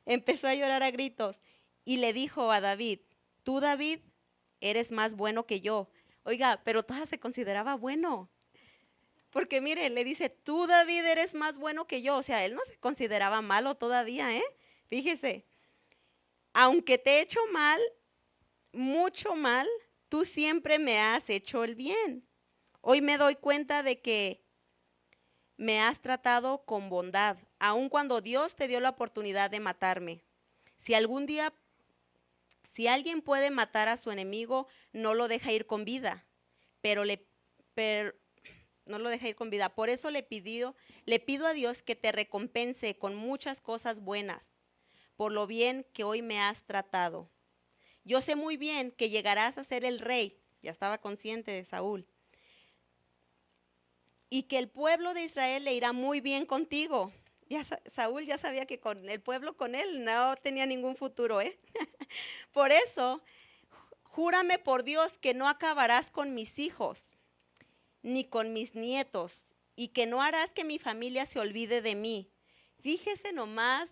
S1: Empezó a llorar a gritos y le dijo a David: tú, David, eres más bueno que yo. Oiga, pero todavía se consideraba bueno. Porque mire, le dice: tú, David, eres más bueno que yo. O sea, él no se consideraba malo todavía, ¿eh? Fíjese, aunque te he hecho mal, mucho mal, tú siempre me has hecho el bien. Hoy me doy cuenta de que me has tratado con bondad, aun cuando Dios te dio la oportunidad de matarme. Si algún día, si alguien puede matar a su enemigo, no lo deja ir con vida, pero no lo deja ir con vida. Por eso le pido a Dios que te recompense con muchas cosas buenas, por lo bien que hoy me has tratado. Yo sé muy bien que llegarás a ser el rey, ya estaba consciente de Saúl, y que el pueblo de Israel le irá muy bien contigo. Ya Saúl ya sabía que con el pueblo, con él, no tenía ningún futuro, ¿eh? Por eso, júrame por Dios que no acabarás con mis hijos, ni con mis nietos, y que no harás que mi familia se olvide de mí. Fíjese nomás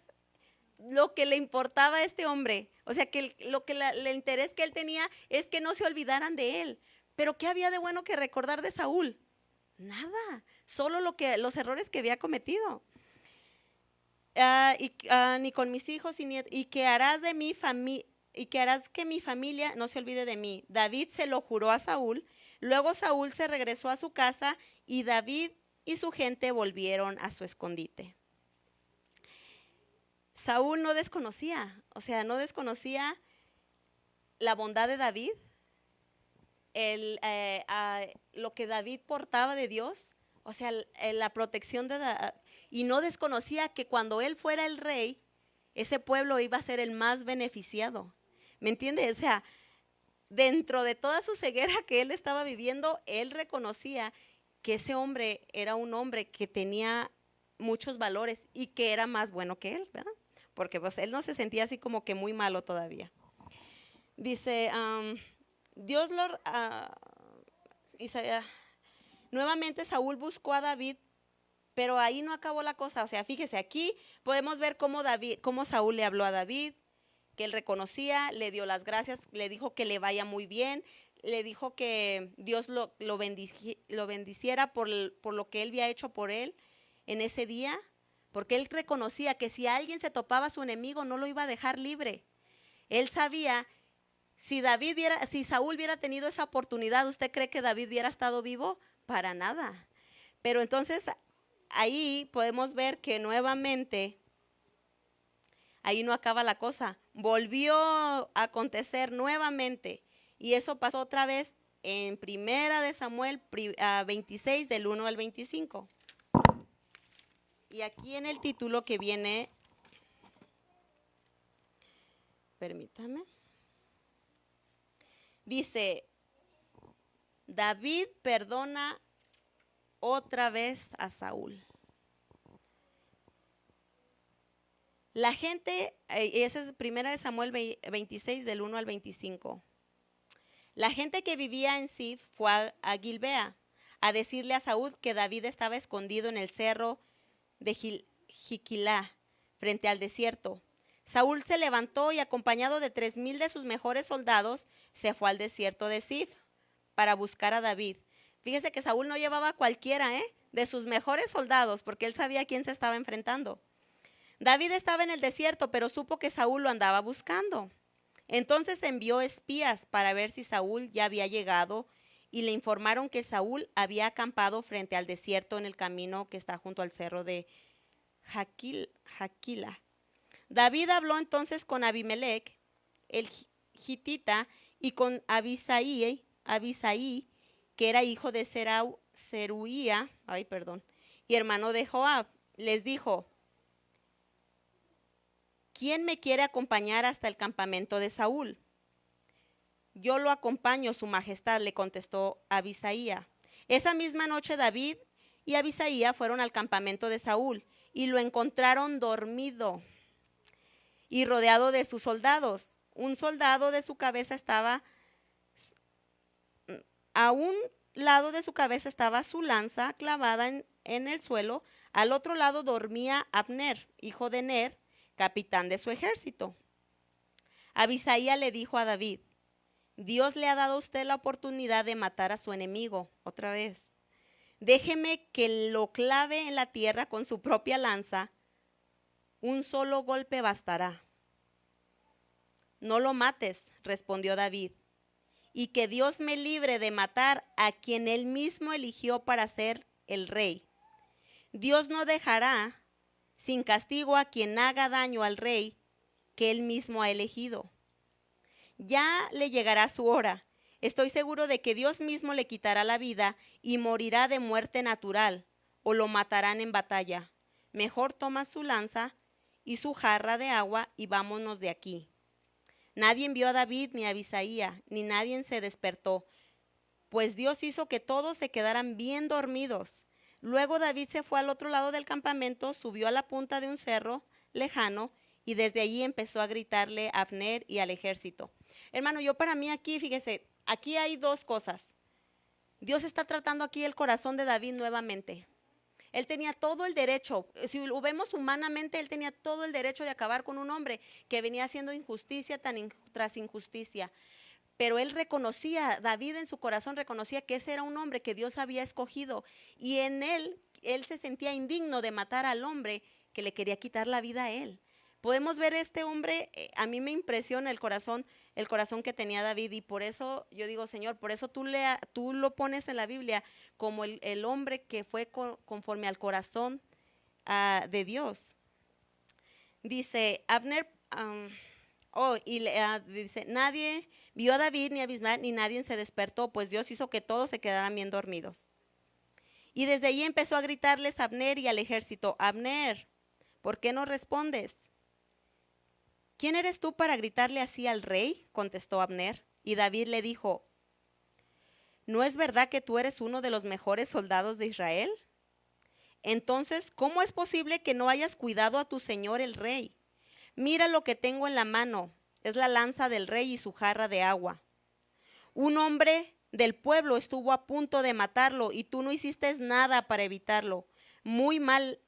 S1: lo que le importaba a este hombre. O sea, que el interés que él tenía es que no se olvidaran de él. Pero ¿qué había de bueno que recordar de Saúl? Nada, solo los errores que había cometido. Ni con mis hijos y nietos, y que harás de mi familia, y que harás que mi familia no se olvide de mí. David se lo juró a Saúl. Luego Saúl se regresó a su casa y David y su gente volvieron a su escondite. Saúl no desconocía, o sea, no desconocía la bondad de David, lo que David portaba de Dios, o sea, la protección de David, y no desconocía que cuando él fuera el rey, ese pueblo iba a ser el más beneficiado. ¿Me entiende? O sea, dentro de toda su ceguera que él estaba viviendo, él reconocía que ese hombre era un hombre que tenía muchos valores y que era más bueno que él, ¿verdad? Porque pues él no se sentía así como que muy malo todavía. Dice, Dios lo... nuevamente Saúl buscó a David, pero ahí no acabó la cosa. O sea, fíjese, aquí podemos ver cómo Saúl le habló a David, que él reconocía, le dio las gracias, le dijo que le vaya muy bien, le dijo que Dios lo bendiciera por lo que él había hecho por él en ese día, porque él reconocía que si alguien se topaba a su enemigo no lo iba a dejar libre. Él sabía, si Saúl hubiera tenido esa oportunidad, ¿usted cree que David hubiera estado vivo? Para nada. Pero entonces ahí podemos ver que nuevamente, ahí no acaba la cosa, volvió a acontecer nuevamente, y eso pasó otra vez en Primera de Samuel 26 del 1 al 25. Y aquí en el título que viene, permítame, dice: David perdona otra vez a Saúl. La gente, esa es Primera de Samuel 26 del 1 al 25. La gente que vivía en Sif fue a Gilbea a decirle a Saúl que David estaba escondido en el cerro de Jiquilá, frente al desierto. Saúl se levantó y, acompañado de 3,000 de sus mejores soldados, se fue al desierto de Sif para buscar a David. Fíjese que Saúl no llevaba a cualquiera, de sus mejores soldados, porque él sabía a quién se estaba enfrentando. David estaba en el desierto, pero supo que Saúl lo andaba buscando. Entonces envió espías para ver si Saúl ya había llegado, y le informaron que Saúl había acampado frente al desierto en el camino que está junto al cerro de Jaquila. David habló entonces con Abimelech, el hitita, y con Abisaí, que era hijo de Zeruía, y hermano de Joab. Les dijo: ¿quién me quiere acompañar hasta el campamento de Saúl? Yo lo acompaño, su majestad, le contestó Abisaía. Esa misma noche David y Abisaía fueron al campamento de Saúl y lo encontraron dormido y rodeado de sus soldados. Un soldado de su cabeza estaba A un lado de su cabeza estaba su lanza clavada en el suelo. Al otro lado dormía Abner, hijo de Ner, capitán de su ejército. Abisaía le dijo a David: Dios le ha dado a usted la oportunidad de matar a su enemigo otra vez. Déjeme que lo clave en la tierra con su propia lanza. Un solo golpe bastará. No lo mates, respondió David, y que Dios me libre de matar a quien él mismo eligió para ser el rey. Dios no dejará sin castigo a quien haga daño al rey que él mismo ha elegido. Ya le llegará su hora. Estoy seguro de que Dios mismo le quitará la vida y morirá de muerte natural, o lo matarán en batalla. Mejor toma su lanza y su jarra de agua y vámonos de aquí. Nadie vio a David ni a Abisaía, ni nadie se despertó, pues Dios hizo que todos se quedaran bien dormidos. Luego David se fue al otro lado del campamento, subió a la punta de un cerro lejano y desde allí empezó a gritarle a Abner y al ejército. Hermano, yo para mí aquí, fíjese, aquí hay dos cosas. Dios está tratando aquí el corazón de David nuevamente. Él tenía todo el derecho, si lo vemos humanamente, él tenía todo el derecho de acabar con un hombre que venía haciendo injusticia tras injusticia. Pero él reconocía, David en su corazón reconocía que ese era un hombre que Dios había escogido. Y en él se sentía indigno de matar al hombre que le quería quitar la vida a él. Podemos ver este hombre, a mí me impresiona el corazón que tenía David, y por eso yo digo, Señor, por eso tú lo pones en la Biblia como el hombre que fue conforme al corazón de Dios. Dice Abner, dice, nadie vio a David ni a Abismar, ni nadie se despertó, pues Dios hizo que todos se quedaran bien dormidos. Y desde allí empezó a gritarles a Abner y al ejército: Abner, ¿por qué no respondes? ¿Quién eres tú para gritarle así al rey?, contestó Abner. Y David le dijo: ¿no es verdad que tú eres uno de los mejores soldados de Israel? Entonces, ¿cómo es posible que no hayas cuidado a tu señor el rey? Mira lo que tengo en la mano, es la lanza del rey y su jarra de agua. Un hombre del pueblo estuvo a punto de matarlo y tú no hiciste nada para evitarlo. Muy mal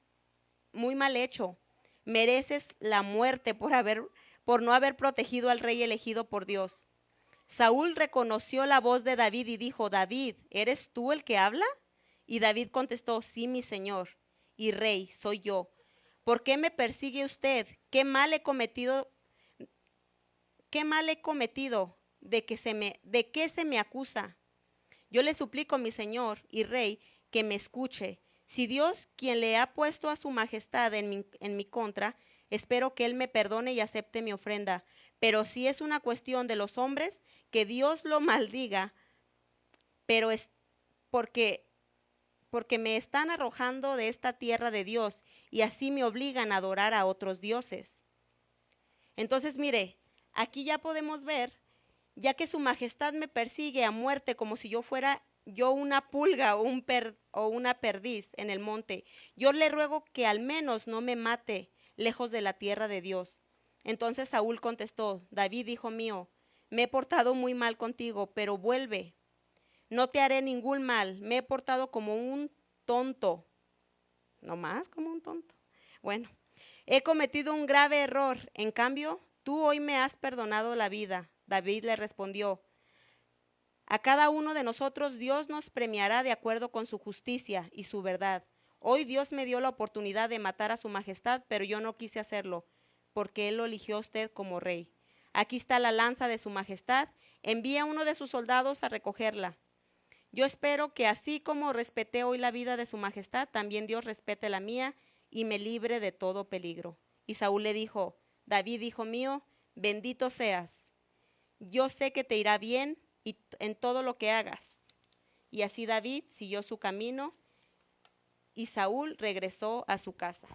S1: hecho. Mereces la muerte por no haber protegido al rey elegido por Dios. Saúl reconoció la voz de David y dijo: David, ¿eres tú el que habla? Y David contestó: sí, mi señor y rey, soy yo. ¿Por qué me persigue usted? ¿Qué mal he cometido? ¿De qué se me acusa? Yo le suplico, mi señor y rey, que me escuche. Si Dios, quien le ha puesto a su majestad en mi contra, espero que él me perdone y acepte mi ofrenda. Pero si es una cuestión de los hombres, que Dios lo maldiga, pero es porque me están arrojando de esta tierra de Dios y así me obligan a adorar a otros dioses. Entonces, mire, aquí ya podemos ver, ya que su majestad me persigue a muerte como si yo fuera una pulga o una perdiz en el monte, yo le ruego que al menos no me mate lejos de la tierra de Dios. Entonces Saúl contestó: David, hijo mío, me he portado muy mal contigo, pero vuelve. No te haré ningún mal, me he portado como un tonto. ¿No más como un tonto? Bueno, he cometido un grave error, en cambio, tú hoy me has perdonado la vida. David le respondió: a cada uno de nosotros Dios nos premiará de acuerdo con su justicia y su verdad. Hoy Dios me dio la oportunidad de matar a su majestad, pero yo no quise hacerlo, porque él lo eligió a usted como rey. Aquí está la lanza de su majestad, envíe a uno de sus soldados a recogerla. Yo espero que así como respeté hoy la vida de su majestad, también Dios respete la mía y me libre de todo peligro. Y Saúl le dijo: David, hijo mío, bendito seas. Yo sé que te irá bien en todo lo que hagas. Y así David siguió su camino y Saúl regresó a su casa.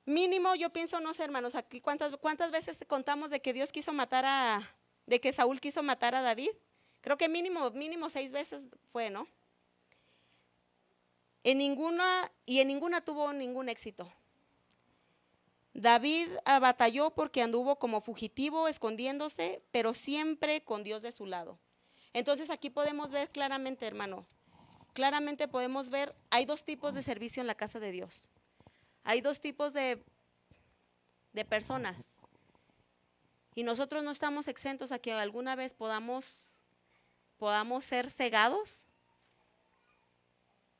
S1: Mínimo, yo pienso, no sé, hermanos, aquí cuántas veces contamos de que de que Saúl quiso matar a David. Creo que mínimo 6 veces fue, ¿no? En ninguna tuvo ningún éxito. David batalló porque anduvo como fugitivo, escondiéndose, pero siempre con Dios de su lado. Entonces aquí podemos ver claramente, hermano, claramente podemos ver, hay dos tipos de servicio en la casa de Dios. Hay dos tipos de personas. Y nosotros no estamos exentos a que alguna vez podamos ser cegados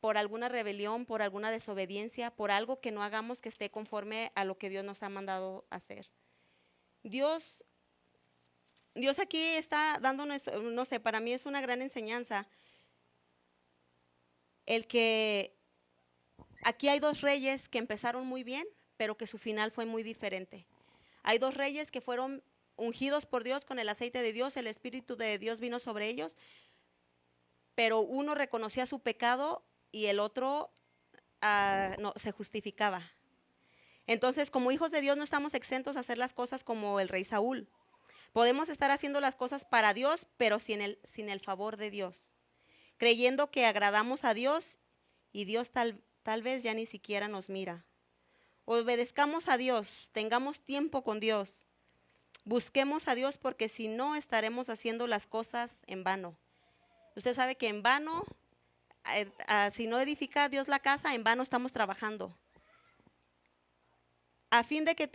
S1: por alguna rebelión, por alguna desobediencia, por algo que no hagamos que esté conforme a lo que Dios nos ha mandado hacer. Dios aquí está dándonos, no sé, para mí es una gran enseñanza el que aquí hay dos reyes que empezaron muy bien, pero que su final fue muy diferente. Hay dos reyes que fueron ungidos por Dios con el aceite de Dios, el Espíritu de Dios vino sobre ellos, pero uno reconocía su pecado y el otro no, se justificaba. Entonces, como hijos de Dios no estamos exentos a hacer las cosas como el rey Saúl. Podemos estar haciendo las cosas para Dios, pero sin el favor de Dios, creyendo que agradamos a Dios y Dios tal vez ya ni siquiera nos mira. Obedezcamos a Dios, tengamos tiempo con Dios, busquemos a Dios, porque si no estaremos haciendo las cosas en vano. Usted sabe que en vano, si no edifica Dios la casa, en vano estamos trabajando. A fin de que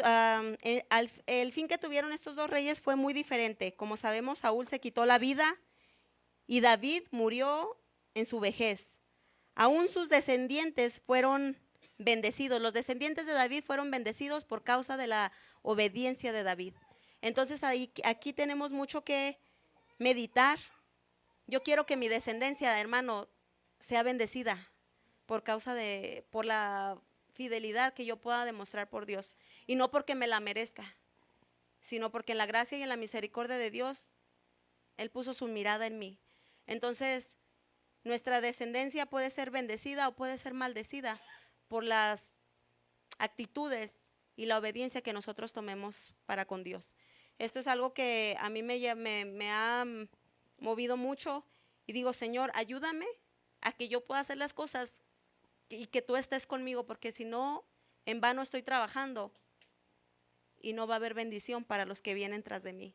S1: el fin que tuvieron estos dos reyes fue muy diferente. Como sabemos, Saúl se quitó la vida y David murió en su vejez. Aún sus descendientes fueron bendecidos. Los descendientes de David fueron bendecidos por causa de la obediencia de David. Entonces aquí tenemos mucho que meditar. Yo quiero que mi descendencia, hermano, sea bendecida por la fidelidad que yo pueda demostrar por Dios, y no porque me la merezca, sino porque en la gracia y en la misericordia de Dios Él puso su mirada en mí. Entonces nuestra descendencia puede ser bendecida o puede ser maldecida por las actitudes y la obediencia que nosotros tomemos para con Dios. Esto es algo que a mí me ha movido mucho, y digo, Señor, ayúdame a que yo pueda hacer las cosas y que tú estés conmigo, porque si no, en vano estoy trabajando y no va a haber bendición para los que vienen tras de mí.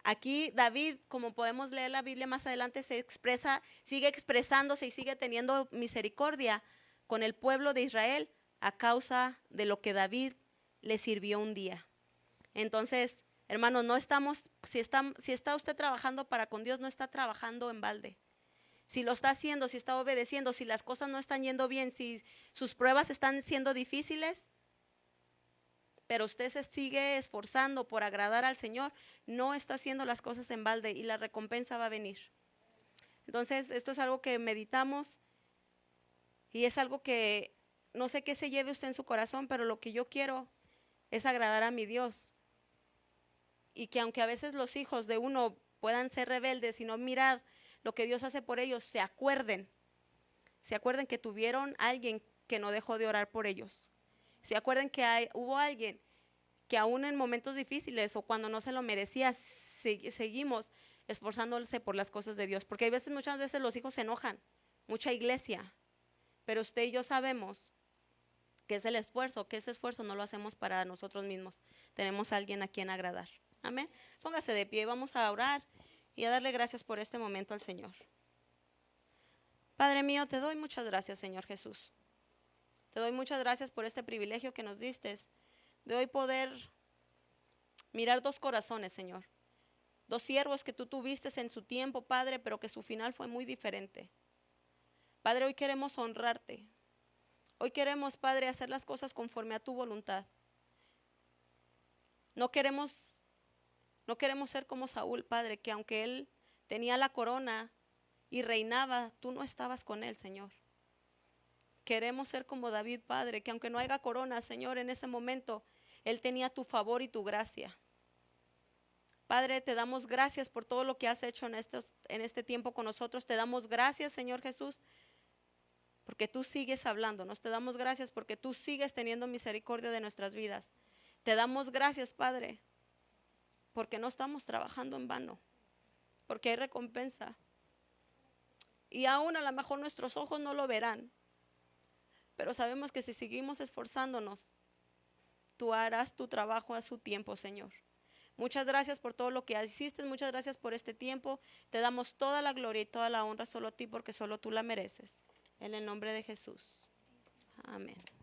S1: Aquí David, como podemos leer la Biblia más adelante, sigue expresándose y sigue teniendo misericordia con el pueblo de Israel a causa de lo que David le sirvió un día. Entonces, hermano, no estamos, si está usted trabajando para con Dios, no está trabajando en balde. Si lo está haciendo, si está obedeciendo, si las cosas no están yendo bien, si sus pruebas están siendo difíciles, pero usted se sigue esforzando por agradar al Señor, no está haciendo las cosas en balde y la recompensa va a venir. Entonces, esto es algo que meditamos y es algo que no sé qué se lleve usted en su corazón, pero lo que yo quiero es agradar a mi Dios. Y que aunque a veces los hijos de uno puedan ser rebeldes y no mirar lo que Dios hace por ellos, se acuerden que tuvieron a alguien que no dejó de orar por ellos. Se acuerden que hubo alguien que aún en momentos difíciles o cuando no se lo merecía, seguimos esforzándose por las cosas de Dios. Porque muchas veces los hijos se enojan, mucha iglesia, pero usted y yo sabemos que es el esfuerzo, que ese esfuerzo no lo hacemos para nosotros mismos. Tenemos a alguien a quien agradar. Amén. Póngase de pie, vamos a orar y a darle gracias por este momento al Señor. Padre mío, te doy muchas gracias, Señor Jesús. Te doy muchas gracias por este privilegio que nos diste de hoy poder mirar dos corazones, Señor. Dos siervos que tú tuviste en su tiempo, Padre, pero que su final fue muy diferente. Padre, hoy queremos honrarte. Hoy queremos, Padre, hacer las cosas conforme a tu voluntad. No queremos ser como Saúl, Padre, que aunque él tenía la corona y reinaba, tú no estabas con él, Señor. Queremos ser como David, Padre, que aunque no haya corona, Señor, en ese momento él tenía tu favor y tu gracia. Padre, te damos gracias por todo lo que has hecho en este tiempo con nosotros. Te damos gracias, Señor Jesús, porque tú sigues hablándonos. Te damos gracias porque tú sigues teniendo misericordia de nuestras vidas. Te damos gracias, Padre, porque no estamos trabajando en vano, porque hay recompensa. Y aún a lo mejor nuestros ojos no lo verán, pero sabemos que si seguimos esforzándonos, tú harás tu trabajo a su tiempo, Señor. Muchas gracias por todo lo que hiciste, muchas gracias por este tiempo. Te damos toda la gloria y toda la honra solo a ti porque solo tú la mereces. En el nombre de Jesús. Amén.